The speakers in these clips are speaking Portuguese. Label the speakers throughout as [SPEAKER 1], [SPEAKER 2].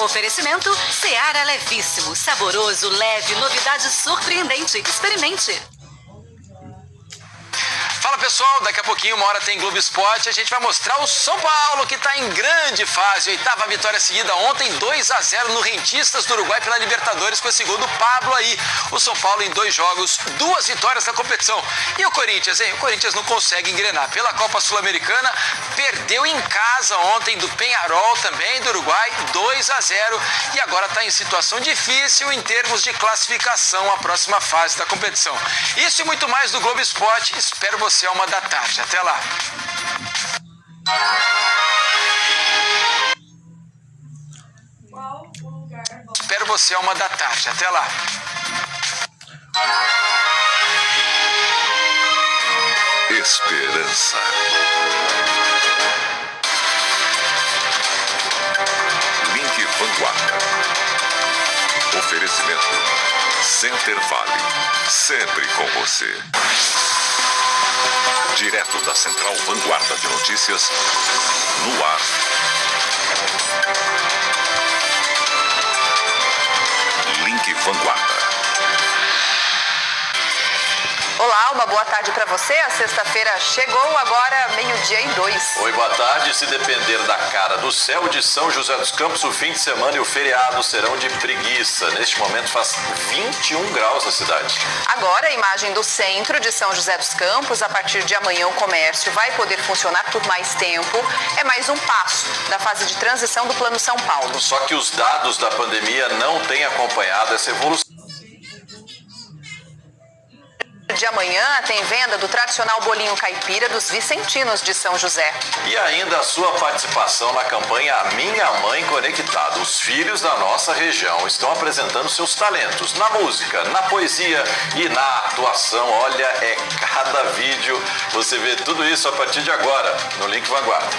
[SPEAKER 1] Oferecimento Seara Levíssimo, saboroso, leve, novidade surpreendente. Experimente.
[SPEAKER 2] Fala pessoal, daqui a pouquinho, uma hora tem Globo Esporte, a gente vai mostrar o São Paulo que está em grande fase, oitava vitória seguida ontem, 2-0 no Rentistas do Uruguai pela Libertadores com esse gol do Pablo aí. O São Paulo em 2 jogos, 2 vitórias na competição. E o Corinthians, hein? O Corinthians não consegue engrenar pela Copa Sul-Americana, perdeu em casa ontem do Peñarol também do Uruguai, 2-0 e agora está em situação difícil em termos de classificação à próxima fase da competição. Isso e muito mais do Globo Esporte, espero você à 1h da tarde. Até lá. Espero você à 1h da tarde. Até lá.
[SPEAKER 3] Esperança. Link Vanguarda. Oferecimento Center Vale. Sempre com você. Direto da Central Vanguarda de Notícias, no ar. Link Vanguarda.
[SPEAKER 4] Olá, uma boa tarde para você. A sexta-feira chegou, agora 12:02.
[SPEAKER 5] Oi, boa tarde. Se depender da cara do céu de São José dos Campos, o fim de semana e o feriado serão de preguiça. Neste momento faz 21 graus na cidade.
[SPEAKER 4] Agora, a imagem do centro de São José dos Campos. A partir de amanhã, o comércio vai poder funcionar por mais tempo. É mais um passo da fase de transição do Plano São Paulo.
[SPEAKER 5] Só que os dados da pandemia não têm acompanhado essa evolução.
[SPEAKER 4] De amanhã tem venda do tradicional bolinho caipira dos Vicentinos de São José.
[SPEAKER 5] E ainda a sua participação na campanha A Minha Mãe Conectada. Os filhos da nossa região estão apresentando seus talentos na música, na poesia e na atuação. Olha, é cada vídeo. Você vê tudo isso a partir de agora no Link Vanguarda.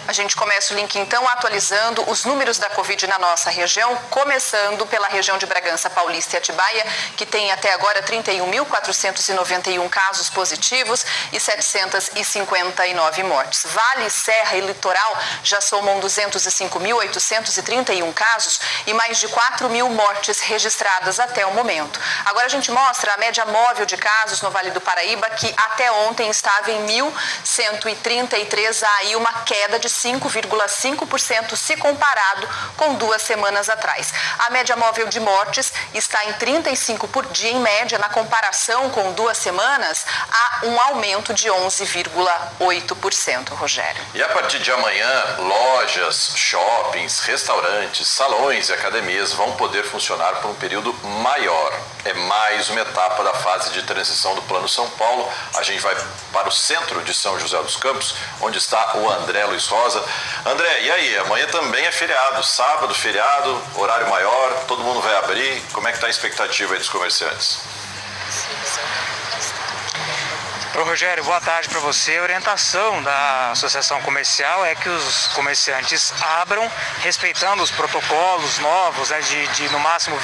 [SPEAKER 4] A gente começa o link então atualizando os números da Covid na nossa região, começando pela região de Bragança Paulista e Atibaia, que tem até agora 31.491 casos positivos e 759 mortes. Vale, Serra e Litoral já somam 205.831 casos e mais de 4.000 mortes registradas até o momento. Agora a gente mostra a média móvel de casos no Vale do Paraíba, que até ontem estava em 1.133, aí uma queda de 5,5% se comparado com 2 semanas atrás. A média móvel de mortes está em 35 por dia em média. Na comparação com 2 semanas, há um aumento de 11,8%, Rogério.
[SPEAKER 5] E a partir de amanhã, lojas, shoppings, restaurantes, salões e academias vão poder funcionar por um período maior. É mais uma etapa da fase de transição do Plano São Paulo. A gente vai para o centro de São José dos Campos, onde está o André Luiz Rosa. André, e aí? Amanhã também é feriado, sábado, feriado, horário maior, todo mundo vai abrir. Como é que está a expectativa aí dos comerciantes?
[SPEAKER 6] Ô Rogério, boa tarde para você. A orientação da Associação Comercial é que os comerciantes abram respeitando os protocolos novos, de no máximo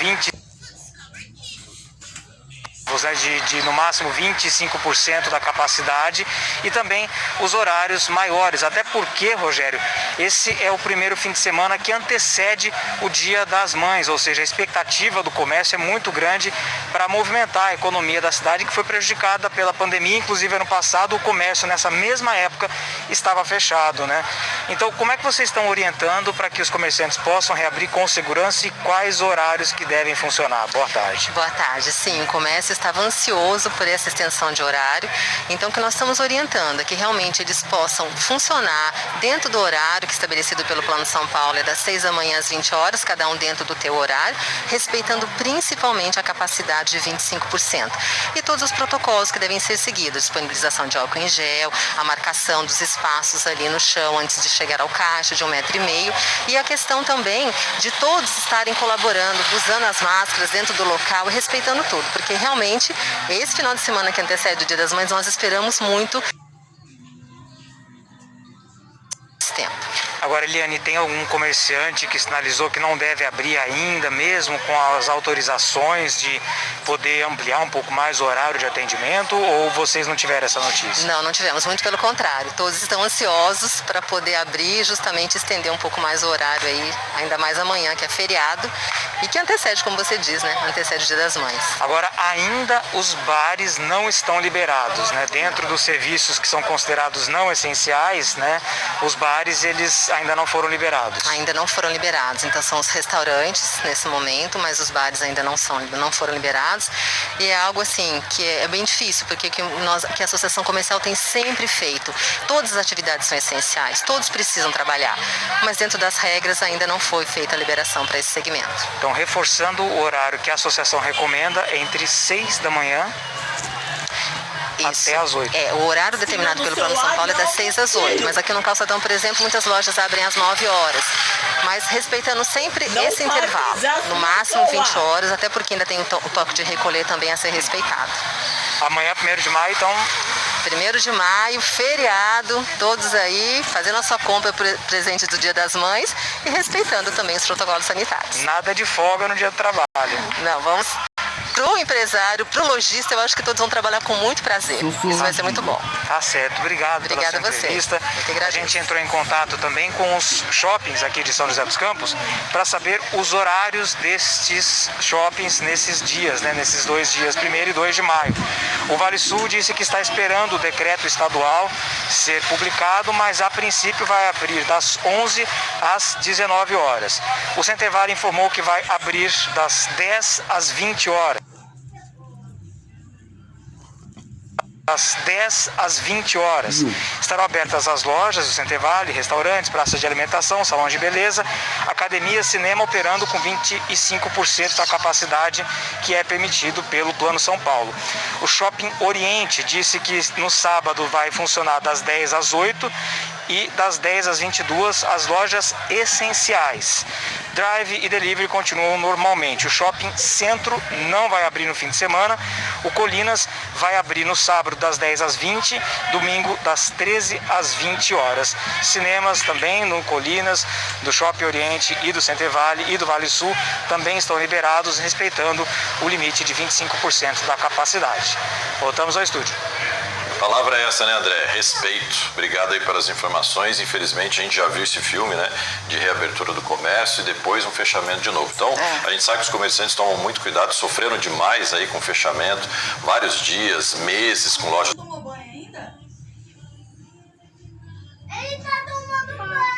[SPEAKER 6] 25% da capacidade e também os horários maiores, até porque, Rogério, esse é o primeiro fim de semana que antecede o Dia das Mães, ou seja, a expectativa do comércio é muito grande para movimentar a economia da cidade, que foi prejudicada pela pandemia. Inclusive, ano passado, o comércio nessa mesma época estava fechado, né? Então, como é que vocês estão orientando para que os comerciantes possam reabrir com segurança e quais horários que devem funcionar? Boa tarde.
[SPEAKER 7] Boa tarde. Sim, o comércio estava ansioso por essa extensão de horário, então o que nós estamos orientando é que realmente eles possam funcionar dentro do horário que é estabelecido pelo Plano São Paulo, é das 6 da manhã às 20 horas, cada um dentro do teu horário, respeitando principalmente a capacidade de 25%. E todos os protocolos que devem ser seguidos, disponibilização de álcool em gel, a marcação dos espaços ali no chão antes de chegar ao caixa de 1,5 metro, e a questão também de todos estarem colaborando, usando as máscaras dentro do local e respeitando tudo, porque realmente esse final de semana que antecede o Dia das Mães, nós esperamos muito esse tempo.
[SPEAKER 6] Agora, Agora, Eliane, tem algum comerciante que sinalizou que não deve abrir ainda, mesmo com as autorizações de poder ampliar um pouco mais o horário de atendimento, ou vocês não tiveram essa notícia?
[SPEAKER 7] Não tivemos, muito pelo contrário. Todos estão ansiosos para poder abrir e justamente estender um pouco mais o horário aí, ainda mais amanhã, que é feriado, e que antecede, como você diz, né? Antecede o Dia das Mães.
[SPEAKER 6] Agora, ainda os bares não estão liberados, né? Dentro dos serviços que são considerados não essenciais, né? Os bares, eles ainda não foram liberados.
[SPEAKER 7] Ainda não foram liberados, então são os restaurantes nesse momento, mas os bares ainda não foram liberados, e é algo assim que é bem difícil, porque que a Associação Comercial tem sempre feito. Todas as atividades são essenciais, todos precisam trabalhar, mas dentro das regras ainda não foi feita a liberação para esse segmento.
[SPEAKER 6] Então, reforçando o horário que a associação recomenda, entre 6 da manhã até às 8.
[SPEAKER 7] O horário determinado pelo Plano São Paulo é das 6 às 8, mas aqui no Calçadão, por exemplo, muitas lojas abrem às 9 horas, mas respeitando sempre esse intervalo, no máximo 20 horas, até porque ainda tem o toque de recolher também a ser respeitado.
[SPEAKER 6] Amanhã, 1º de maio, então...
[SPEAKER 7] 1º de maio, feriado, todos aí fazendo a sua compra presente do Dia das Mães e respeitando também os protocolos sanitários.
[SPEAKER 6] Nada de folga no dia do trabalho.
[SPEAKER 7] Não, vamos... Pro empresário, pro lojista, eu acho que todos vão trabalhar com muito prazer. Isso vai ser muito bom.
[SPEAKER 6] Tá certo, obrigado pela sua entrevista. A gente entrou em contato também com os shoppings aqui de São José dos Campos para saber os horários destes shoppings nesses dias, né? Nesses 2 dias, 1º e 2 de maio. O Vale Sul disse que está esperando o decreto estadual ser publicado, mas a princípio vai abrir das 11 às 19 horas. O Center Vale informou que vai abrir das 10 às 20 horas. Das 10 às 20 horas. Estarão abertas as lojas do Center Vale, restaurantes, praças de alimentação, salões de beleza, academia, cinema operando com 25% da capacidade que é permitido pelo Plano São Paulo. O Shopping Oriente disse que no sábado vai funcionar das 10 às 8 e das 10 às 22 as lojas essenciais. Drive e delivery continuam normalmente. O Shopping Centro não vai abrir no fim de semana. O Colinas vai abrir no sábado das 10 às 20, domingo das 13 às 20 horas. Cinemas também no Colinas, do Shopping Oriente e do Center Vale e do Vale Sul também estão liberados, respeitando o limite de 25% da capacidade. Voltamos ao estúdio.
[SPEAKER 5] A palavra é essa, né, André? Respeito. Obrigado aí pelas informações. Infelizmente, a gente já viu esse filme, né, de reabertura do comércio e depois um fechamento de novo. Então, a gente sabe que os comerciantes tomam muito cuidado, sofreram demais aí com o fechamento, vários dias, meses com lojas.
[SPEAKER 8] Tomou banho ainda?
[SPEAKER 9] Ele tá tomando banho.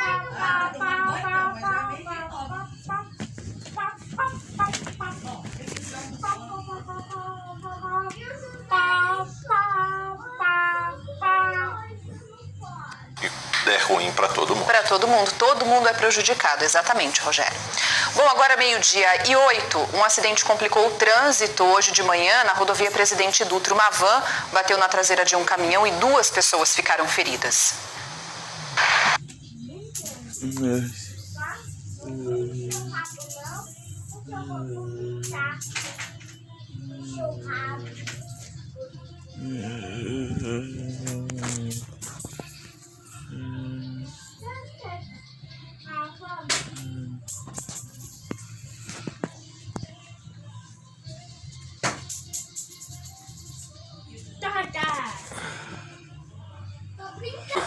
[SPEAKER 5] É ruim para todo mundo.
[SPEAKER 4] Para todo mundo é prejudicado, exatamente, Rogério. Bom, agora 12:08, um acidente complicou o trânsito hoje de manhã na rodovia Presidente Dutra. Uma van bateu na traseira de um caminhão e 2 pessoas ficaram feridas.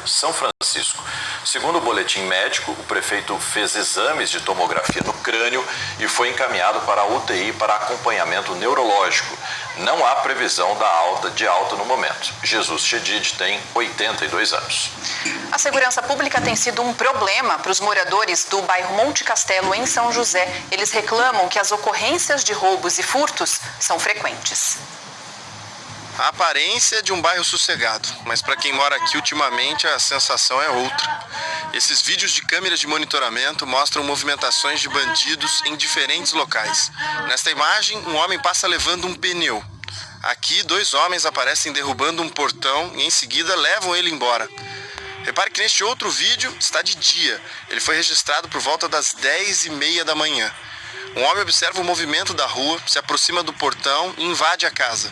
[SPEAKER 5] São Francisco. Segundo o boletim médico, o prefeito fez exames de tomografia no crânio e foi encaminhado para a UTI para acompanhamento neurológico. Não há previsão de alta no momento. Jesus Chedid tem 82 anos.
[SPEAKER 4] A segurança pública tem sido um problema para os moradores do bairro Monte Castelo, em São José. Eles reclamam que as ocorrências de roubos e furtos são frequentes.
[SPEAKER 10] A aparência é de um bairro sossegado, mas para quem mora aqui ultimamente a sensação é outra. Esses vídeos de câmeras de monitoramento mostram movimentações de bandidos em diferentes locais. Nesta imagem, um homem passa levando um pneu. Aqui, 2 homens aparecem derrubando um portão e em seguida levam ele embora. Repare que neste outro vídeo está de dia. Ele foi registrado por volta das 10:30 da manhã. Um homem observa o movimento da rua, se aproxima do portão e invade a casa.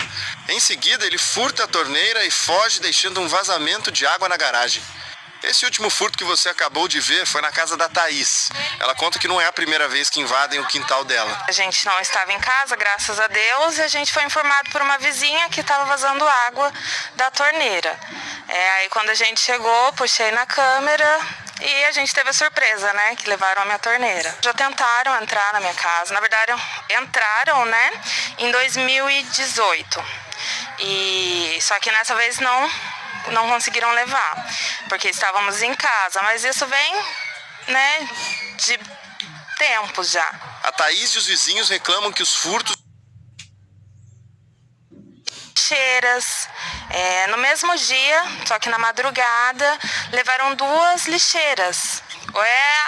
[SPEAKER 10] Em seguida, ele furta a torneira e foge, deixando um vazamento de água na garagem. Esse último furto que você acabou de ver foi na casa da Thaís. Ela conta que não é a primeira vez que invadem o quintal dela.
[SPEAKER 8] A gente não estava em casa, graças a Deus, e a gente foi informado por uma vizinha que estava vazando água da torneira. Aí quando a gente chegou, puxei na câmera e a gente teve a surpresa, né, que levaram a minha torneira. Já tentaram entrar na minha casa, na verdade entraram, né, em 2018. Só que nessa vez não conseguiram levar, porque estávamos em casa, mas isso vem, né, de tempos já.
[SPEAKER 10] A Thaís e os vizinhos reclamam que os furtos...
[SPEAKER 8] Lixeiras, no mesmo dia, só que na madrugada, levaram 2 lixeiras.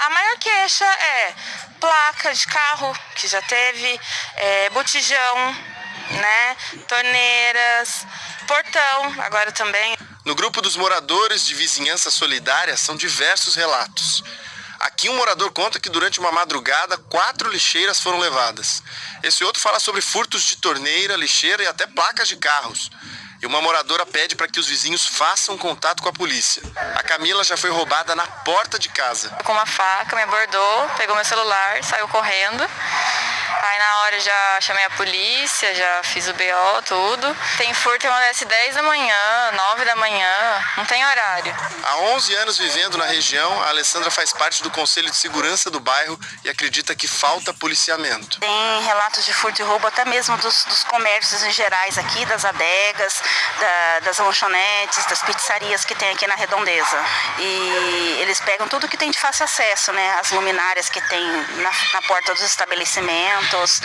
[SPEAKER 8] A maior queixa é placa de carro, que já teve, botijão, né, torneiras, portão, agora também.
[SPEAKER 10] No grupo dos moradores de vizinhança solidária são diversos relatos. Aqui um morador conta que durante uma madrugada 4 lixeiras foram levadas. Esse outro fala sobre furtos de torneira, lixeira e até placas de carros. E uma moradora pede para que os vizinhos façam contato com a polícia. A Camila já foi roubada na porta de casa.
[SPEAKER 8] Com uma faca, me abordou, pegou meu celular, saiu correndo. Aí na hora já chamei a polícia, já fiz o BO, tudo. Tem furto que acontece 10 da manhã, 9 da manhã, não tem horário.
[SPEAKER 10] Há 11 anos vivendo na região, a Alessandra faz parte do Conselho de Segurança do bairro e acredita que falta policiamento.
[SPEAKER 11] Tem relatos de furto e roubo até mesmo dos comércios em gerais aqui, das adegas, das lanchonetes, das pizzarias que tem aqui na Redondeza. E eles pegam tudo que tem de fácil acesso, né? As luminárias que tem na porta dos estabelecimentos,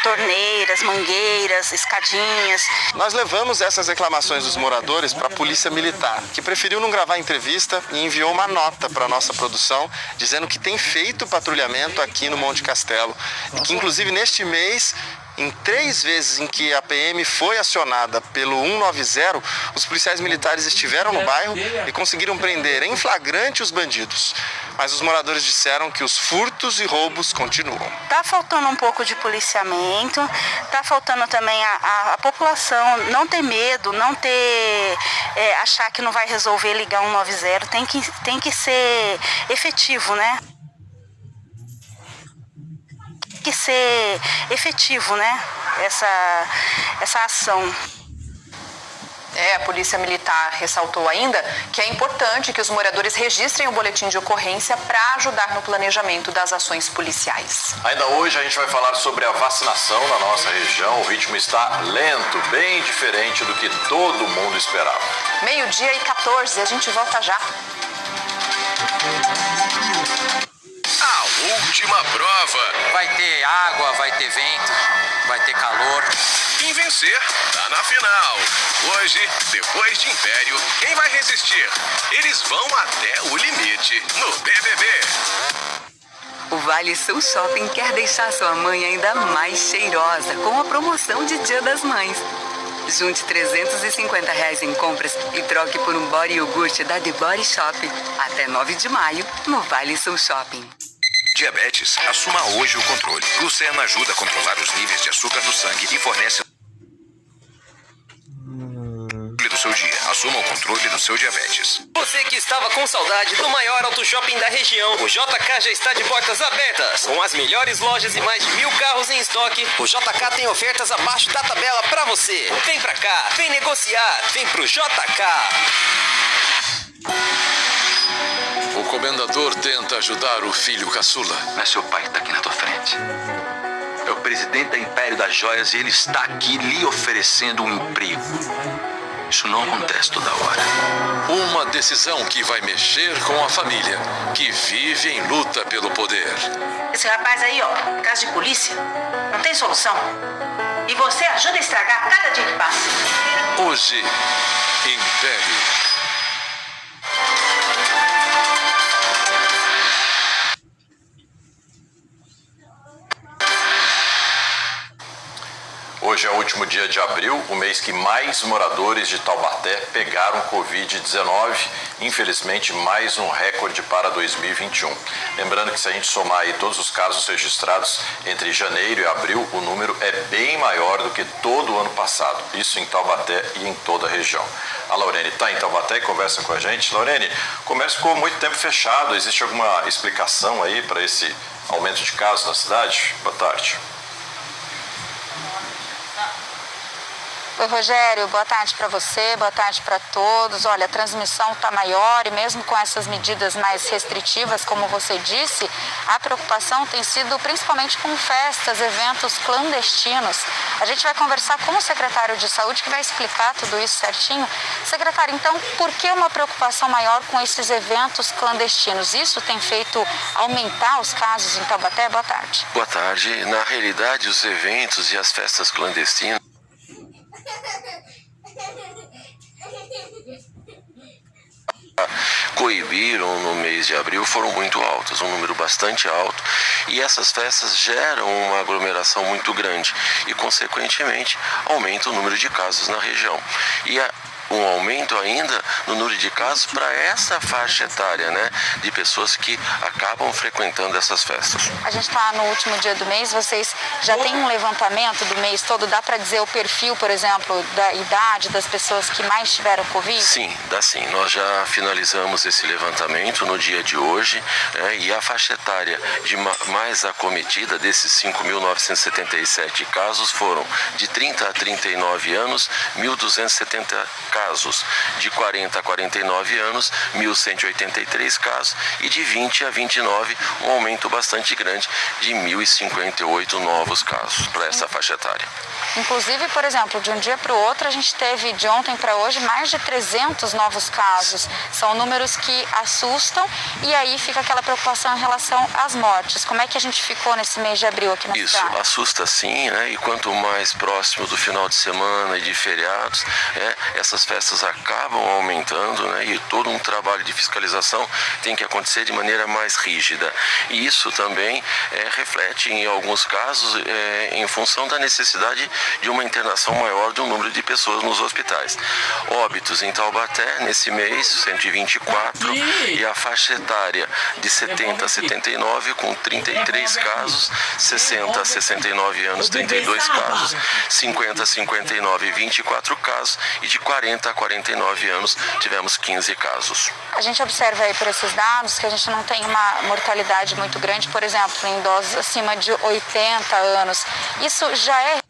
[SPEAKER 11] torneiras, mangueiras, escadinhas.
[SPEAKER 10] Nós levamos essas reclamações dos moradores para a Polícia Militar, que preferiu não gravar entrevista e enviou uma nota para a nossa produção, dizendo que tem feito patrulhamento aqui no Monte Castelo. E que inclusive neste mês, em 3 vezes em que a PM foi acionada pelo 190, os policiais militares estiveram no bairro e conseguiram prender em flagrante os bandidos. Mas os moradores disseram que os furtos e roubos continuam.
[SPEAKER 11] Tá faltando um pouco de policiamento, tá faltando também a população não ter medo, não ter achar que não vai resolver ligar 190, tem que ser efetivo, né? Que ser efetivo, né? Essa ação.
[SPEAKER 4] A Polícia Militar ressaltou ainda que é importante que os moradores registrem o boletim de ocorrência para ajudar no planejamento das ações policiais.
[SPEAKER 5] Ainda hoje a gente vai falar sobre a vacinação na nossa região. O ritmo está lento, bem diferente do que todo mundo esperava.
[SPEAKER 4] 12:14, a gente volta já.
[SPEAKER 12] A última prova.
[SPEAKER 2] Vai ter água, vai ter vento, vai ter calor.
[SPEAKER 12] Quem vencer, tá na final. Hoje, depois de Império, quem vai resistir? Eles vão até o limite no BBB.
[SPEAKER 1] O Vale Sul Shopping quer deixar sua mãe ainda mais cheirosa com a promoção de Dia das Mães. Junte R$350 em compras e troque por um body iogurte da The Body Shop. Até 9 de maio, no Vale Sul Shopping.
[SPEAKER 12] Diabetes, assuma hoje o controle. Glucena ajuda a controlar os níveis de açúcar no sangue e fornece do seu dia. Assuma o controle do seu diabetes.
[SPEAKER 13] Você que estava com saudade do maior auto shopping da região, o JK já está de portas abertas. Com as melhores lojas e mais de 1000 carros em estoque, o JK tem ofertas abaixo da tabela pra você. Vem pra cá, vem negociar, vem pro JK.
[SPEAKER 3] O comendador tenta ajudar o filho caçula.
[SPEAKER 14] Não é seu pai que está aqui na tua frente. É o presidente da Império das Joias e ele está aqui lhe oferecendo um emprego. Isso não acontece toda hora.
[SPEAKER 3] Uma decisão que vai mexer com a família, que vive em luta pelo poder.
[SPEAKER 11] Esse rapaz aí, ó, caso de polícia, não tem solução. E você ajuda a estragar cada dia que passa.
[SPEAKER 3] Hoje, Império.
[SPEAKER 5] Hoje é o último último dia de abril, o mês que mais moradores de Taubaté pegaram Covid-19. Infelizmente, mais um recorde para 2021. Lembrando que se a gente somar aí todos os casos registrados entre janeiro e abril, o número é bem maior do que todo o ano passado. Isso em Taubaté e em toda a região. A Laurene está em Taubaté e conversa com a gente. Laurene, o comércio ficou muito tempo fechado. Existe alguma explicação aí para esse aumento de casos na cidade? Boa tarde.
[SPEAKER 15] Oi, Rogério, boa tarde para você, boa tarde para todos. Olha, a transmissão está maior e mesmo com essas medidas mais restritivas, como você disse, a preocupação tem sido principalmente com festas, eventos clandestinos. A gente vai conversar com o secretário de Saúde que vai explicar tudo isso certinho. Secretário, então, por que uma preocupação maior com esses eventos clandestinos? Isso tem feito aumentar os casos em Taubaté? Boa tarde.
[SPEAKER 14] Boa tarde. Na realidade, os eventos e as festas clandestinas coibiram no mês de abril foram muito altas, um número bastante alto, e essas festas geram uma aglomeração muito grande e, consequentemente, aumenta o número de casos na região. E um aumento ainda no número de casos para essa faixa etária, né, de pessoas que acabam frequentando essas festas.
[SPEAKER 15] A gente está no último dia do mês, vocês já têm um levantamento do mês todo? Dá para dizer o perfil, por exemplo, da idade das pessoas que mais tiveram Covid?
[SPEAKER 14] Sim, dá sim. Nós já finalizamos esse levantamento no dia de hoje, e a faixa etária de mais acometida desses 5.977 casos foram de 30 a 39 anos, 1.270 casos, de 40 a 49 anos, 1.183 casos, e de 20 a 29, um aumento bastante grande de 1.058 novos casos para essa faixa etária.
[SPEAKER 15] Inclusive, por exemplo, de um dia para o outro, a gente teve de ontem para hoje mais de 300 novos casos. São números que assustam e aí fica aquela preocupação em relação às mortes. Como é que a gente ficou nesse mês de abril aqui na cidade?
[SPEAKER 14] Isso, assusta sim, né? E quanto mais próximo do final de semana e de feriados, essas festas acabam aumentando, né? E todo um trabalho de fiscalização tem que acontecer de maneira mais rígida. E isso também reflete, em alguns casos, em função da necessidade de uma internação maior de um número de pessoas nos hospitais. Óbitos em Taubaté, nesse mês, 124, e a faixa etária de 70 a 79, com 33 casos, 60 a 69 anos, 32 casos, 50 a 59, 24 casos, e de 40 a 49 anos, tivemos 15 casos.
[SPEAKER 15] A gente observa aí por esses dados que a gente não tem uma mortalidade muito grande, por exemplo, em idosos acima de 80 anos. Isso já é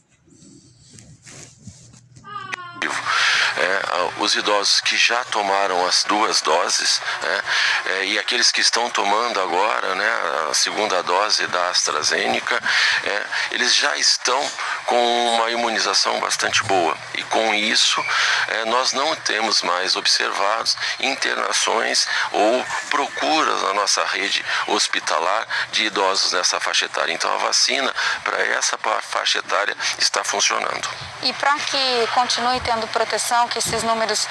[SPEAKER 14] os idosos que já tomaram as 2 doses, e aqueles que estão tomando agora, né, a segunda dose da AstraZeneca, eles já estão com uma imunização bastante boa. E com isso, nós não temos mais observados internações ou procuras na nossa rede hospitalar de idosos nessa faixa etária. Então, a vacina para essa faixa etária está funcionando.
[SPEAKER 15] E para que continue tendo proteção, que esses números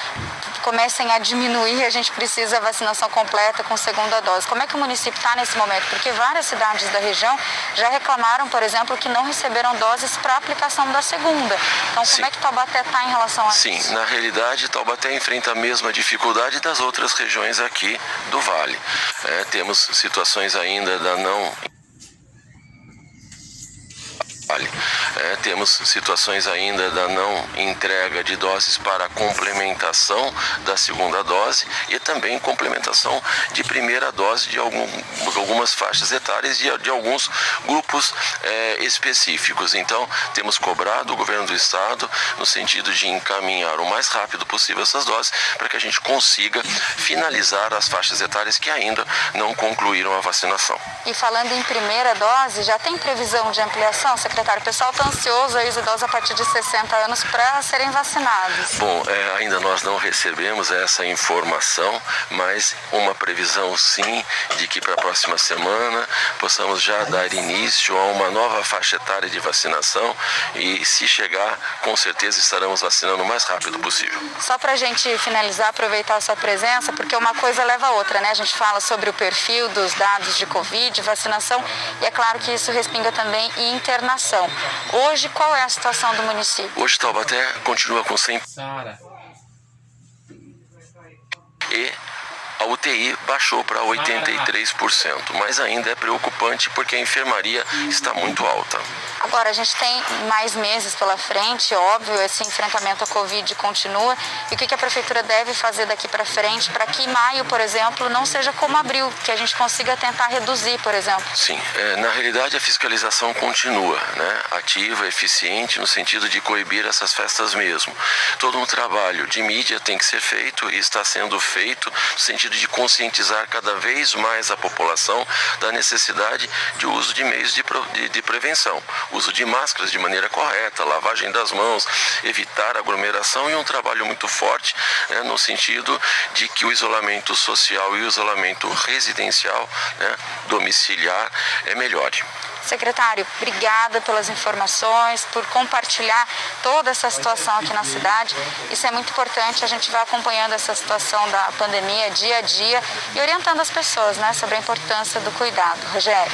[SPEAKER 15] comecem a diminuir, a gente precisa da vacinação completa com segunda dose. Como é que o município está nesse momento? Porque várias cidades da região já reclamaram, por exemplo, que não receberam doses para a aplicação da segunda. Então, como é que Taubaté está em relação a isso?
[SPEAKER 14] Sim, na realidade, Taubaté enfrenta a mesma dificuldade das outras regiões aqui do Vale. Temos situações ainda da não... Temos situações ainda da não entrega de doses para complementação da segunda dose e também complementação de primeira dose de algumas faixas etárias e de alguns grupos específicos. Então, temos cobrado o governo do estado no sentido de encaminhar o mais rápido possível essas doses para que a gente consiga finalizar as faixas etárias que ainda não concluíram a vacinação.
[SPEAKER 15] E falando em primeira dose, já tem previsão de ampliação, secretário? O pessoal está ansioso, aí os idosos a partir de 60 anos para serem vacinados.
[SPEAKER 14] Bom, ainda nós não recebemos essa informação, mas uma previsão sim de que para a próxima semana possamos já dar início a uma nova faixa etária de vacinação e, se chegar, com certeza estaremos vacinando o mais rápido possível.
[SPEAKER 15] Só para a gente finalizar, aproveitar a sua presença, porque uma coisa leva a outra, né? A gente fala sobre o perfil dos dados de Covid, vacinação, e é claro que isso respinga também em internação. Hoje, qual é a situação do município?
[SPEAKER 14] Hoje Taubaté continua com 100 e a UTI baixou para 83%, mas ainda é preocupante porque a enfermaria está muito alta.
[SPEAKER 15] Agora, a gente tem mais meses pela frente, óbvio, esse enfrentamento à Covid continua. E o que a Prefeitura deve fazer daqui para frente para que maio, por exemplo, não seja como abril, que a gente consiga tentar reduzir, por exemplo?
[SPEAKER 14] Sim, na realidade a fiscalização continua, né? Ativa, eficiente, no sentido de coibir essas festas mesmo. Todo um trabalho de mídia tem que ser feito e está sendo feito no sentido de conscientizar cada vez mais a população da necessidade de uso de meios de prevenção. Uso de máscaras de maneira correta, lavagem das mãos, evitar aglomeração e um trabalho muito forte, né, no sentido de que o isolamento social e o isolamento residencial, né, domiciliar, melhore.
[SPEAKER 15] Secretário, obrigada pelas informações, por compartilhar toda essa situação aqui na cidade. Isso é muito importante, a gente vai acompanhando essa situação da pandemia dia a dia e orientando as pessoas, né, sobre a importância do cuidado. Rogério.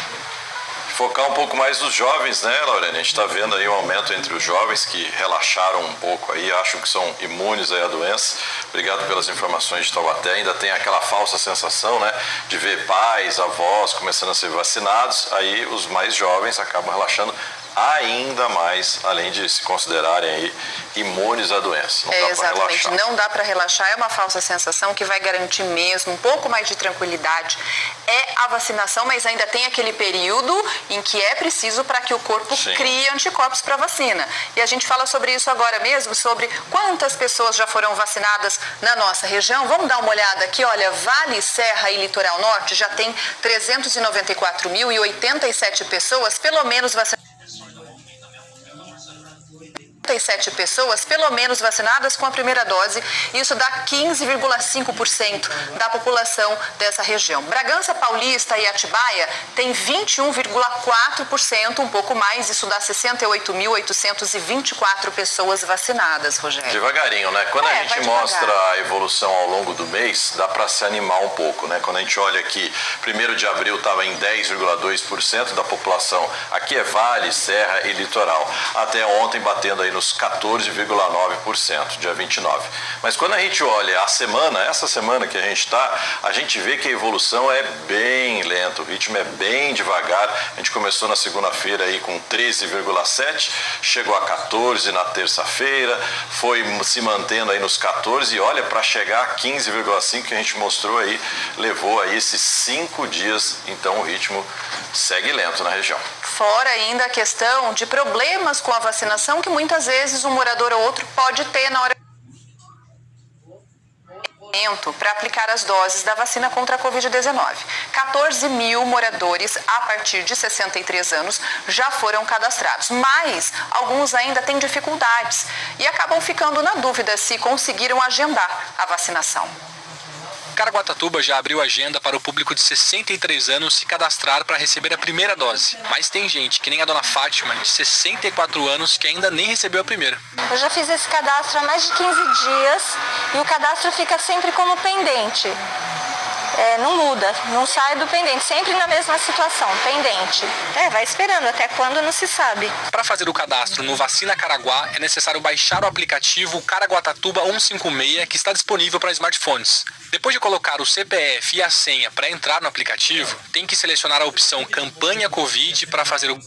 [SPEAKER 5] Focar um pouco mais nos jovens, né, Lorena? A gente está vendo aí um aumento entre os jovens que relaxaram um pouco aí, acham que são imunes aí à doença. Obrigado pelas informações de Taubaté. Ainda tem aquela falsa sensação, né, de ver pais, avós começando a ser vacinados, aí os mais jovens acabam relaxando ainda mais, além de se considerarem aí imunes à doença. Não dá
[SPEAKER 4] exatamente,
[SPEAKER 5] pra relaxar.
[SPEAKER 4] não dá para relaxar, é uma falsa sensação que vai garantir mesmo um pouco mais de tranquilidade. É a vacinação, mas ainda tem aquele período em que é preciso para que o corpo crie anticorpos para a vacina. E a gente fala sobre isso agora mesmo, sobre quantas pessoas já foram vacinadas na nossa região. Vamos dar uma olhada aqui, olha, Vale, Serra e Litoral Norte já tem 394.087 pessoas, pelo menos vacinadas. 37 pessoas, pelo menos, vacinadas com a primeira dose. Isso dá 15,5% da população dessa região. Bragança Paulista e Atibaia tem 21,4%, um pouco mais. Isso dá 68.824 pessoas vacinadas, Rogério.
[SPEAKER 5] Devagarinho, né? Quando a gente mostra a evolução ao longo do mês, dá para se animar um pouco, né? Quando a gente olha aqui, 1º de abril estava em 10,2% da população. Aqui é Vale, Serra e Litoral. Até ontem batendo aí nos 14,9%, dia 29. Mas quando a gente olha a semana, essa semana que a gente está, a gente vê que a evolução é bem lenta, o ritmo é bem devagar. A gente começou na segunda-feira aí com 13,7%, chegou a 14% na terça-feira, foi se mantendo aí nos 14% e olha, para chegar a 15,5% que a gente mostrou aí, levou aí esses 5 dias, então o ritmo segue lento na região.
[SPEAKER 4] Fora ainda a questão de problemas com a vacinação que muitas vezes um morador ou outro pode ter na hora para aplicar as doses da vacina contra a Covid-19. 14 mil moradores a partir de 63 anos já foram cadastrados, mas alguns ainda têm dificuldades e acabam ficando na dúvida se conseguiram agendar a vacinação.
[SPEAKER 16] Caraguatatuba já abriu agenda para o público de 63 anos se cadastrar para receber a primeira dose. Mas tem gente, que nem a dona Fátima, de 64 anos, que ainda nem recebeu a primeira.
[SPEAKER 15] Eu já fiz esse cadastro há mais de 15 dias e o cadastro fica sempre como pendente. Não muda, não sai do pendente, sempre na mesma situação, pendente. Vai esperando, até quando não se sabe.
[SPEAKER 16] Para fazer o cadastro no Vacina Caraguá, é necessário baixar o aplicativo Caraguatatuba 156, que está disponível para smartphones. Depois de colocar o CPF e a senha para entrar no aplicativo, tem que selecionar a opção Campanha Covid para fazer o...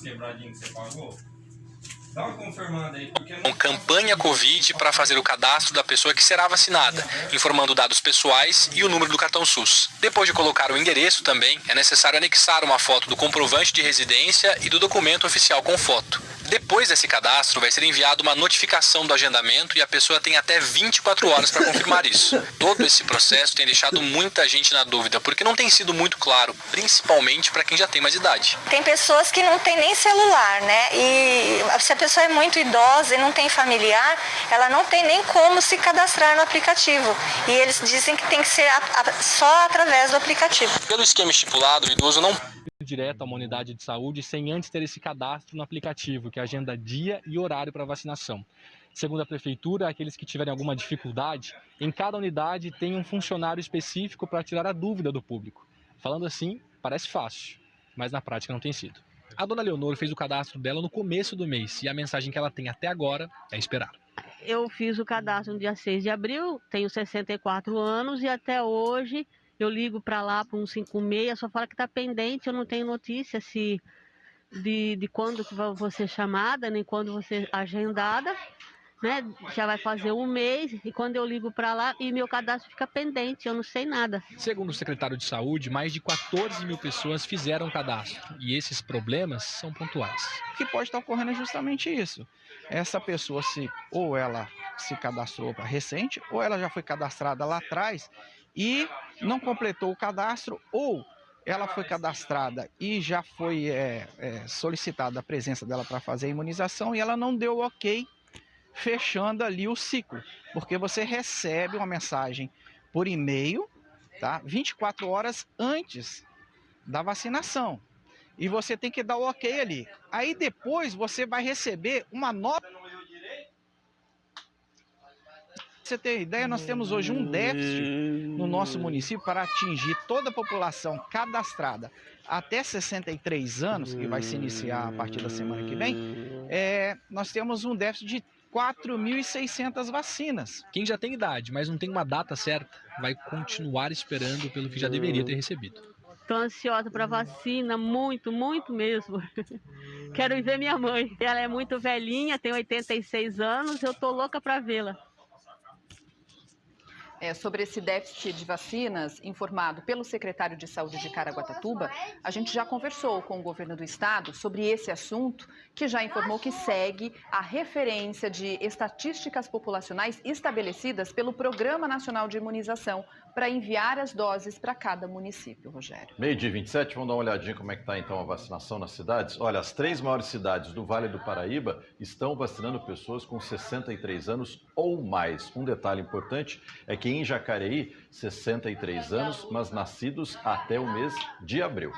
[SPEAKER 16] Campanha Covid para fazer o cadastro da pessoa que será vacinada, informando dados pessoais e o número do cartão SUS. Depois de colocar o endereço também, é necessário anexar uma foto do comprovante de residência e do documento oficial com foto. Depois desse cadastro, vai ser enviada uma notificação do agendamento e a pessoa tem até 24 horas para confirmar isso. Todo esse processo tem deixado muita gente na dúvida, porque não tem sido muito claro, principalmente para quem já tem mais idade.
[SPEAKER 15] Tem pessoas que não têm nem celular, né? E se a pessoa é muito idosa e não tem familiar, ela não tem nem como se cadastrar no aplicativo. E eles dizem que tem que ser só através do aplicativo.
[SPEAKER 16] Pelo esquema estipulado, o idoso não direto a uma unidade de saúde sem antes ter esse cadastro no aplicativo, que agenda dia e horário para vacinação. Segundo a Prefeitura, aqueles que tiverem alguma dificuldade, em cada unidade tem um funcionário específico para tirar a dúvida do público. Falando assim, parece fácil, mas na prática não tem sido. A dona Leonor fez o cadastro dela no começo do mês e a mensagem que ela tem até agora é esperar.
[SPEAKER 17] Eu fiz o cadastro no dia 6 de abril, tenho 64 anos e até hoje eu ligo para lá para 156, só fala que está pendente, eu não tenho notícia de quando que vou ser chamada, nem quando vou ser agendada, né? Já vai fazer um mês e quando eu ligo para lá e meu cadastro fica pendente, eu não sei nada.
[SPEAKER 16] Segundo o secretário de Saúde, mais de 14 mil pessoas fizeram o cadastro e esses problemas são pontuais.
[SPEAKER 18] O que pode estar ocorrendo é justamente isso. Essa pessoa, ou ela se cadastrou recente, ou ela já foi cadastrada lá atrás e não completou o cadastro, ou ela foi cadastrada e já foi solicitada a presença dela para fazer a imunização e ela não deu ok, fechando ali o ciclo, porque você recebe uma mensagem por e-mail, tá? 24 horas antes da vacinação. E você tem que dar o ok ali. Aí depois você vai receber uma nova... Pra você ter ideia, nós temos hoje um déficit no nosso município para atingir toda a população cadastrada até 63 anos, que vai se iniciar a partir da semana que vem, nós temos um déficit de 4.600 vacinas.
[SPEAKER 16] Quem já tem idade, mas não tem uma data certa, vai continuar esperando pelo que já deveria ter recebido.
[SPEAKER 17] Estou ansiosa para vacina, muito, muito mesmo. Quero ir ver minha mãe. Ela é muito velhinha, tem 86 anos, eu estou louca para vê-la.
[SPEAKER 4] Sobre esse déficit de vacinas informado pelo secretário de Saúde de Caraguatatuba, a gente já conversou com o governo do estado sobre esse assunto, que já informou que segue a referência de estatísticas populacionais estabelecidas pelo Programa Nacional de Imunização para enviar as doses para cada município, Rogério.
[SPEAKER 5] 12h27, vamos dar uma olhadinha como é que está então a vacinação nas cidades. Olha, as 3 maiores cidades do Vale do Paraíba estão vacinando pessoas com 63 anos ou mais. Um detalhe importante é que em Jacareí, 63 anos, mas nascidos até o mês de abril.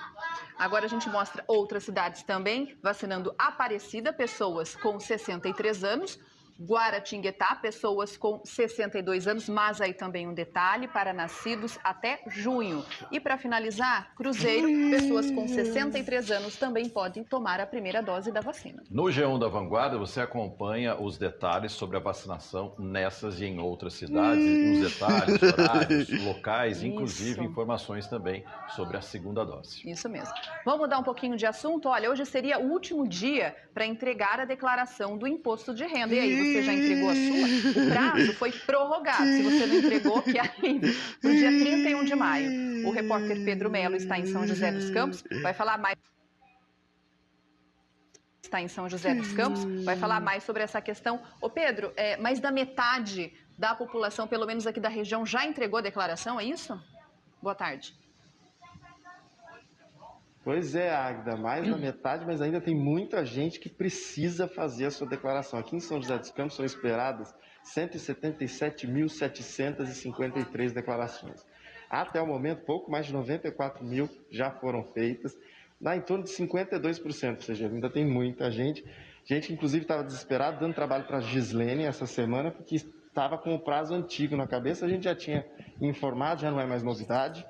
[SPEAKER 4] Agora a gente mostra outras cidades também vacinando Aparecida, pessoas com 63 anos. Guaratinguetá, pessoas com 62 anos, mas aí também um detalhe, para nascidos até junho. E para finalizar, Cruzeiro, pessoas com 63 anos também podem tomar a primeira dose da vacina.
[SPEAKER 5] No G1 da Vanguarda, você acompanha os detalhes sobre a vacinação nessas e em outras cidades, os detalhes, horários, locais, inclusive informações também sobre a segunda dose.
[SPEAKER 4] Isso mesmo. Vamos mudar um pouquinho de assunto? Olha, hoje seria o último dia para entregar a declaração do imposto de renda. E aí, você já entregou a sua? O prazo foi prorrogado. Se você não entregou, que ainda no dia 31 de maio. O repórter Pedro Melo está em São José dos Campos, vai falar mais. Está em São José dos Campos, vai falar mais sobre essa questão. Ô Pedro, mais da metade da população, pelo menos aqui da região, já entregou a declaração, é isso? Boa tarde.
[SPEAKER 19] Pois é, Águida, mais da metade, mas ainda tem muita gente que precisa fazer a sua declaração. Aqui em São José dos Campos são esperadas 177.753 declarações. Até o momento, pouco mais de 94 mil já foram feitas, dá em torno de 52%, ou seja, ainda tem muita gente. Gente, inclusive, estava desesperada, dando trabalho para a Gislene essa semana, porque estava com o prazo antigo na cabeça, a gente já tinha informado, já não é mais novidade.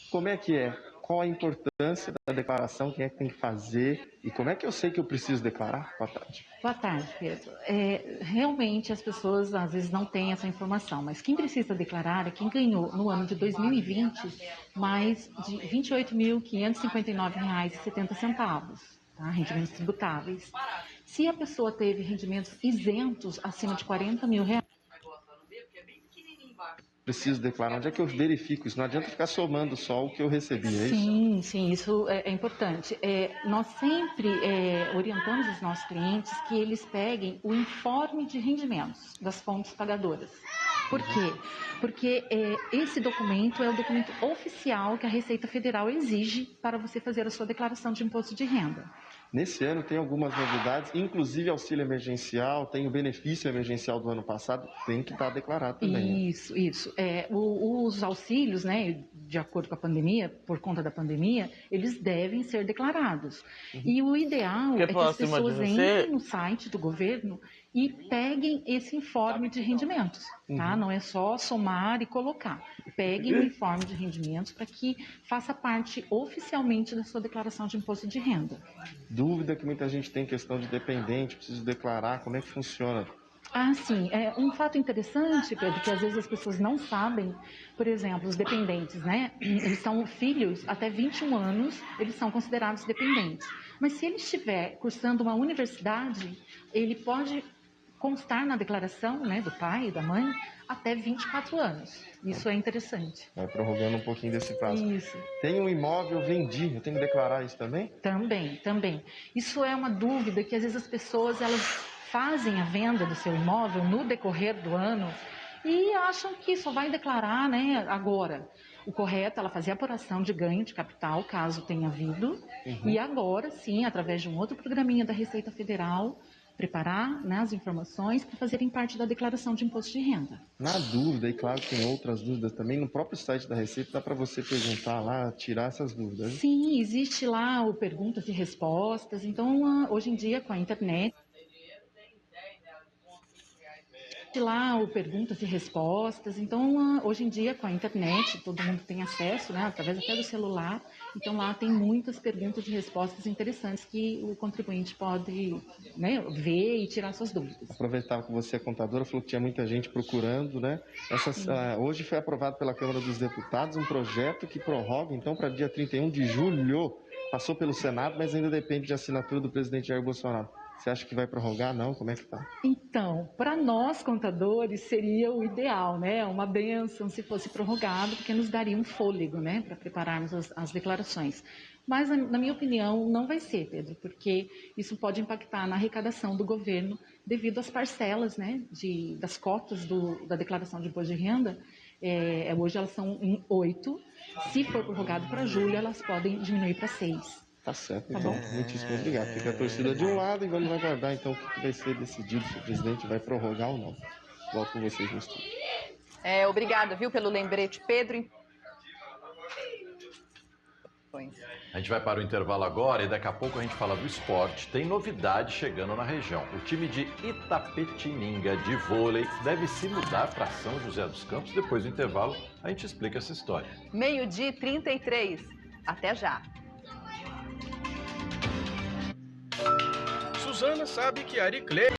[SPEAKER 19] Como é que é? Qual a importância da declaração? Quem é que tem que fazer? E como é que eu sei que eu preciso declarar? Boa tarde.
[SPEAKER 20] Boa tarde, Pedro. Realmente as pessoas às vezes não têm essa informação, mas quem precisa declarar é quem ganhou no ano de 2020 mais de R$ 28.559,70, tá? Rendimentos tributáveis. Se a pessoa teve rendimentos isentos acima de R$ 40 mil,
[SPEAKER 19] preciso declarar. Onde é que eu verifico isso? Não adianta ficar somando só o que eu recebi, é isso?
[SPEAKER 20] Sim, sim, isso é importante. Nós sempre orientamos os nossos clientes que eles peguem o informe de rendimentos das fontes pagadoras. Por quê? Porque esse documento é o documento oficial que a Receita Federal exige para você fazer a sua declaração de imposto de renda.
[SPEAKER 19] Nesse ano tem algumas novidades, inclusive auxílio emergencial, tem o benefício emergencial do ano passado, tem que estar declarado também.
[SPEAKER 20] Isso, isso. Os auxílios, né, de acordo com a pandemia, por conta da pandemia, eles devem ser declarados. E o ideal é que as pessoas entrem no site do governo e peguem esse informe de rendimentos, tá? Não é só somar e colocar. Peguem o informe de rendimentos para que faça parte oficialmente da sua declaração de imposto de renda.
[SPEAKER 19] Dúvida que muita gente tem, questão de dependente, preciso declarar, como é que funciona?
[SPEAKER 20] Ah, sim. Um fato interessante, Pedro, que às vezes as pessoas não sabem, por exemplo, os dependentes, né? Eles são filhos até 21 anos, eles são considerados dependentes. Mas se ele estiver cursando uma universidade, ele pode constar na declaração, né, do pai e da mãe até 24 anos. Isso é interessante.
[SPEAKER 19] Vai prorrogando um pouquinho desse prazo.
[SPEAKER 20] Isso.
[SPEAKER 19] Tem um imóvel, vendi, eu tenho que declarar isso também?
[SPEAKER 20] Também. Isso é uma dúvida que às vezes as pessoas elas fazem a venda do seu imóvel no decorrer do ano e acham que só vai declarar, né, agora. O correto é ela fazer a apuração de ganho de capital, caso tenha havido, e agora sim, através de um outro programinha da Receita Federal, preparar, né, as informações para fazerem parte da declaração de imposto de renda.
[SPEAKER 19] Na dúvida, e claro que tem outras dúvidas também, no próprio site da Receita dá para você perguntar lá, tirar essas dúvidas.
[SPEAKER 20] Sim, existe lá o perguntas e respostas, então hoje em dia com a internet, hoje em dia com a internet todo mundo tem acesso, né, através até do celular, então lá tem muitas perguntas e respostas interessantes que o contribuinte pode, né, ver e tirar suas dúvidas.
[SPEAKER 19] Aproveitava que você é contadora, falou que tinha muita gente procurando, né? Hoje foi aprovado pela Câmara dos Deputados um projeto que prorroga, então, para dia 31 de julho, passou pelo Senado, mas ainda depende de assinatura do presidente Jair Bolsonaro. Você acha que vai prorrogar? Não? Como é que tá?
[SPEAKER 20] Então, para nós contadores seria o ideal, né? Uma bênção se fosse prorrogado, porque nos daria um fôlego, né? Para prepararmos as declarações. Mas, na minha opinião, não vai ser, Pedro, porque isso pode impactar na arrecadação do governo devido às parcelas, né? Das cotas da declaração de imposto de renda. Hoje elas são em 8. Se for prorrogado para julho, elas podem diminuir para 6.
[SPEAKER 19] Tá certo,
[SPEAKER 20] tá
[SPEAKER 19] então,
[SPEAKER 20] bom?
[SPEAKER 19] muitíssimo obrigado. Fica a torcida de um lado e vamos aguardar então o que vai ser decidido, se o presidente vai prorrogar ou não. Volto com vocês no estúdio.
[SPEAKER 4] Obrigada, viu, pelo lembrete, Pedro.
[SPEAKER 5] A gente vai para o intervalo agora e daqui a pouco a gente fala do esporte. Tem novidade chegando na região. O time de Itapetininga de vôlei deve se mudar para São José dos Campos. Depois do intervalo, a gente explica essa história.
[SPEAKER 4] 12h33. Até já.
[SPEAKER 21] Suzana sabe que Ariclei...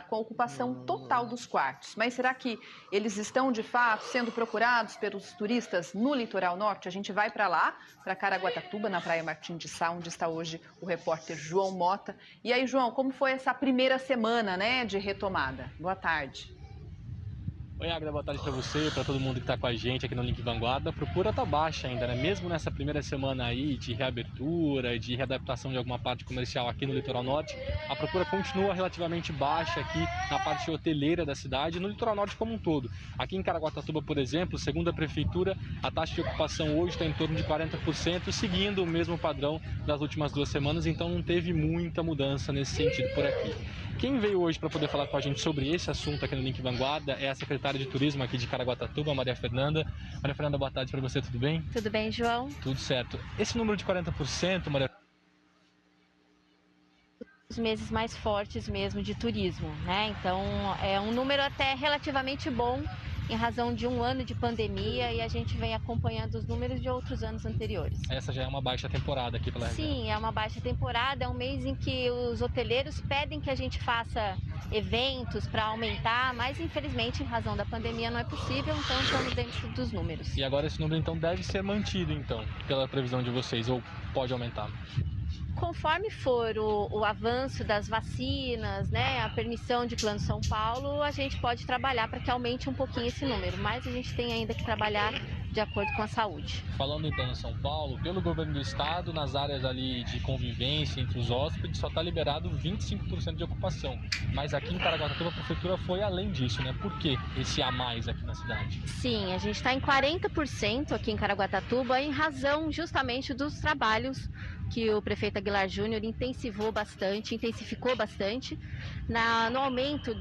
[SPEAKER 4] Com a ocupação total dos quartos. Mas será que eles estão, de fato, sendo procurados pelos turistas no litoral norte? A gente vai para lá, para Caraguatatuba, na Praia Martim de Sá, onde está hoje o repórter João Mota. E aí, João, como foi essa primeira semana, né, de retomada? Boa tarde.
[SPEAKER 16] Oi, Agra, boa tarde para você, para todo mundo que está com a gente aqui no Link Vanguarda. A procura tá baixa ainda, né? Mesmo nessa primeira semana aí de reabertura, de readaptação de alguma parte comercial aqui no litoral norte, a procura continua relativamente baixa aqui na parte hoteleira da cidade e no litoral norte como um todo. Aqui em Caraguatatuba, por exemplo, segundo a prefeitura, a taxa de ocupação hoje está em torno de 40%, seguindo o mesmo padrão das últimas 2 semanas, então não teve muita mudança nesse sentido por aqui. Quem veio hoje para poder falar com a gente sobre esse assunto aqui no Link Vanguarda é a secretária de Turismo aqui de Caraguatatuba, Maria Fernanda. Maria Fernanda, boa tarde para você, tudo bem?
[SPEAKER 22] Tudo bem, João?
[SPEAKER 16] Tudo certo. Esse número de 40%, Maria...
[SPEAKER 22] Os meses mais fortes mesmo de turismo, né? Então, é um número até relativamente bom em razão de um ano de pandemia e a gente vem acompanhando os números de outros anos anteriores.
[SPEAKER 16] Essa já é uma baixa temporada aqui pela região.
[SPEAKER 22] Sim, é uma baixa temporada, é um mês em que os hoteleiros pedem que a gente faça eventos para aumentar, mas infelizmente em razão da pandemia não é possível, então estamos dentro dos números.
[SPEAKER 16] E agora esse número então deve ser mantido então, pela previsão de vocês, ou pode aumentar?
[SPEAKER 22] Conforme for o avanço das vacinas, né, a permissão de Plano São Paulo, a gente pode trabalhar para que aumente um pouquinho esse número, mas a gente tem ainda que trabalhar de acordo com a saúde.
[SPEAKER 16] Falando em Plano São Paulo, pelo governo do estado, nas áreas ali de convivência entre os hóspedes, só está liberado 25% de ocupação. Mas aqui em Caraguatatuba a prefeitura foi além disso, né? Por que esse a mais aqui na cidade?
[SPEAKER 22] Sim, a gente está em 40% aqui em Caraguatatuba em razão justamente dos trabalhos que o prefeito Aguilar Júnior intensificou bastante no aumento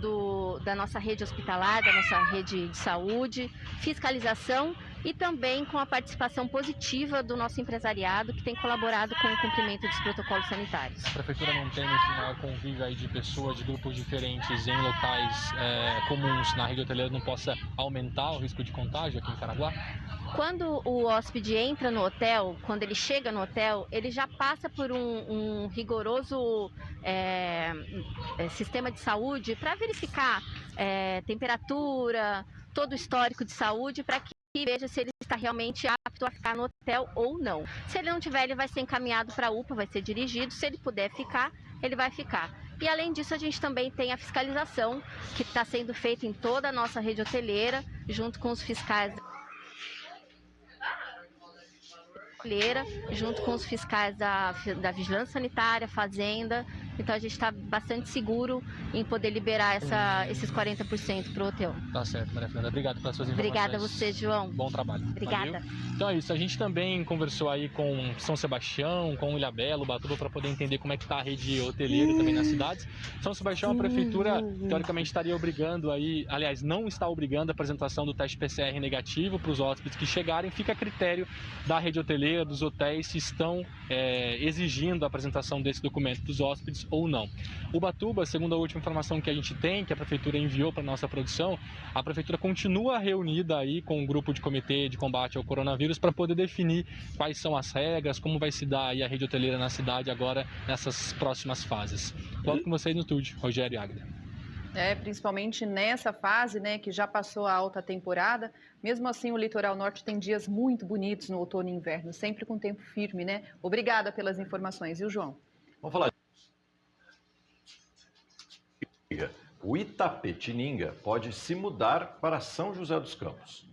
[SPEAKER 22] da nossa rede hospitalar, da nossa rede de saúde, fiscalização e também com a participação positiva do nosso empresariado, que tem colaborado com o cumprimento dos protocolos sanitários.
[SPEAKER 16] A prefeitura não tem esse maior convívio aí de pessoas de grupos diferentes em locais comuns na rede hoteleira, não possa aumentar o risco de contágio aqui em Caraguá?
[SPEAKER 22] Quando o hóspede entra no hotel, quando ele chega no hotel, ele já passa por um rigoroso sistema de saúde para verificar temperatura, todo o histórico de saúde, para que veja se ele está realmente apto a ficar no hotel ou não. Se ele não tiver, ele vai ser encaminhado para a UPA, vai ser dirigido. Se ele puder ficar, ele vai ficar. E além disso, a gente também tem a fiscalização, que está sendo feita em toda a nossa rede hoteleira, junto com os fiscais da Vigilância Sanitária, Fazenda. Então a gente está bastante seguro em poder liberar esses 40% para o hotel.
[SPEAKER 16] Tá certo, Maria Fernanda. Obrigado pelas suas informações.
[SPEAKER 22] Obrigada a você, João.
[SPEAKER 16] Bom trabalho.
[SPEAKER 22] Obrigada.
[SPEAKER 16] Valeu. Então é isso. A gente também conversou aí com São Sebastião, com Ilhabela, Ubatuba, para poder entender como é que está a rede hoteleira também nas cidades. São Sebastião, a prefeitura, teoricamente, estaria obrigando aí, aliás, não está obrigando a apresentação do teste PCR negativo para os hóspedes que chegarem. Fica a critério da rede hoteleira, dos hotéis, se estão exigindo a apresentação desse documento dos hóspedes ou não. Ubatuba, segundo a última informação que a gente tem, que a prefeitura enviou para a nossa produção, a prefeitura continua reunida aí com o grupo de comitê de combate ao coronavírus para poder definir quais são as regras, como vai se dar aí a rede hoteleira na cidade agora nessas próximas fases. Volto com vocês no estúdio, Rogério e Águida.
[SPEAKER 4] Principalmente nessa fase, né, que já passou a alta temporada. Mesmo assim, o litoral norte tem dias muito bonitos no outono e inverno, sempre com tempo firme, né? Obrigada pelas informações, viu, João?
[SPEAKER 5] Vamos falar. O Itapetininga pode se mudar para São José dos Campos.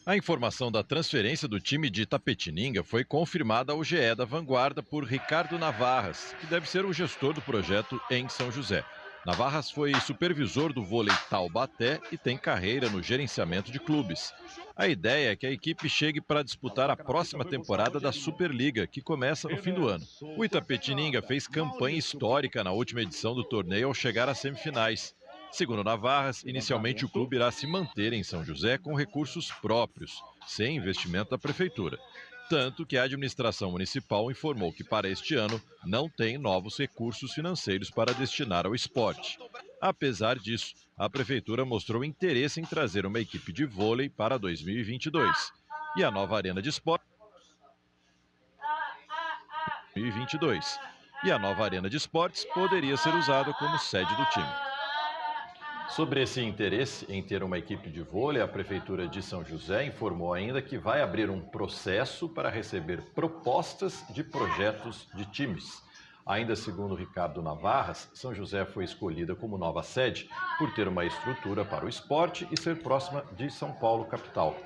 [SPEAKER 6] A informação da transferência do time de Itapetininga foi confirmada ao GE da Vanguarda por Ricardo Navarras, que deve ser o gestor do projeto em São José. Navarras foi supervisor do vôlei Taubaté e tem carreira no gerenciamento de clubes. A ideia é que a equipe chegue para disputar a próxima temporada da Superliga, que começa no fim do ano. O Itapetininga fez campanha histórica na última edição do torneio ao chegar às semifinais. Segundo Navarras, inicialmente o clube irá se manter em São José com recursos próprios, sem investimento da prefeitura. Tanto que a administração municipal informou que para este ano não tem novos recursos financeiros para destinar ao esporte. Apesar disso, a prefeitura mostrou interesse em trazer uma equipe de vôlei para 2022. E a nova arena de esportes poderia ser usada como sede do time.
[SPEAKER 5] Sobre esse interesse em ter uma equipe de vôlei, a Prefeitura de São José informou ainda que vai abrir um processo para receber propostas de projetos de times. Ainda segundo Ricardo Navarras, São José foi escolhida como nova sede por ter uma estrutura para o esporte e ser próxima de São Paulo, capital.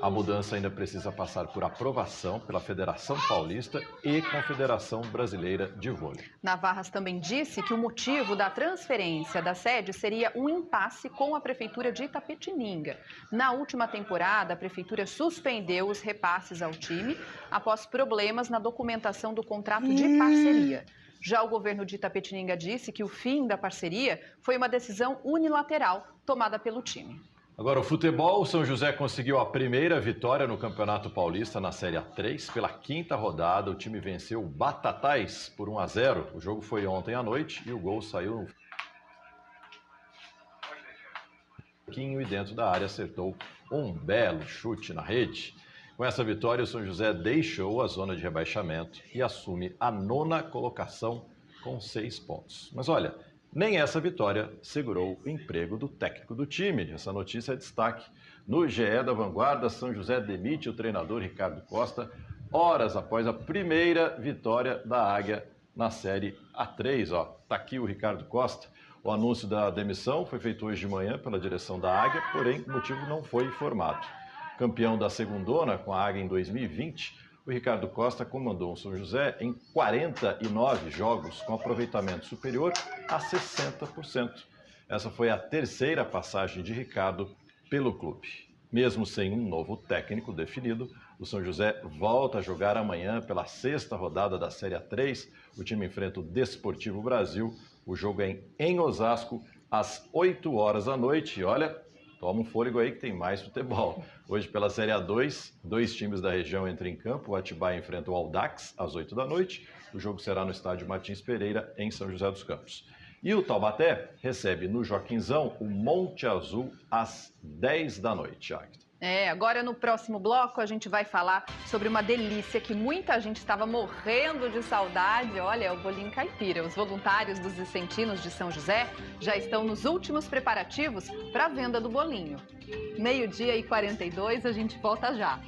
[SPEAKER 5] A mudança ainda precisa passar por aprovação pela Federação Paulista e Confederação Brasileira de Vôlei.
[SPEAKER 4] Navarras também disse que o motivo da transferência da sede seria um impasse com a Prefeitura de Itapetininga. Na última temporada, a Prefeitura suspendeu os repasses ao time após problemas na documentação do contrato de parceria. Já o governo de Itapetininga disse que o fim da parceria foi uma decisão unilateral tomada pelo time.
[SPEAKER 5] Agora, o futebol, o São José conseguiu a primeira vitória no Campeonato Paulista na Série A3. Pela quinta rodada, o time venceu o Batatais por 1-0. O jogo foi ontem à noite e o gol saiu no e dentro da área acertou um belo chute na rede. Com essa vitória, o São José deixou a zona de rebaixamento e assume a 9ª colocação com 6 pontos. Mas olha, nem essa vitória segurou o emprego do técnico do time. Essa notícia é destaque no GE da Vanguarda. São José demite o treinador Ricardo Costa horas após a primeira vitória da Águia na Série A3. Tá aqui o Ricardo Costa. O anúncio da demissão foi feito hoje de manhã pela direção da Águia, porém o motivo não foi informado. Campeão da segundona com a Águia em 2020, o Ricardo Costa comandou o São José em 49 jogos, com aproveitamento superior a 60%. Essa foi a terceira passagem de Ricardo pelo clube. Mesmo sem um novo técnico definido, o São José volta a jogar amanhã pela 6ª rodada da Série A3. O time enfrenta o Desportivo Brasil. O jogo é em Osasco, às 8 horas da noite. E olha,
[SPEAKER 6] Toma um fôlego aí que tem mais futebol. Hoje, pela Série A2, 2 times da região entram em campo. O Atibaia enfrenta o Audax às 8 da noite. O jogo será no estádio Martins Pereira, em São José dos Campos. E o Taubaté recebe no Joaquinzão o Monte Azul às 10 da noite.
[SPEAKER 7] Agora no próximo bloco a gente vai falar sobre uma delícia que muita gente estava morrendo de saudade. Olha, é o bolinho caipira. Os voluntários dos Vicentinos de São José já estão nos últimos preparativos para a venda do bolinho. 12h42, a gente volta já.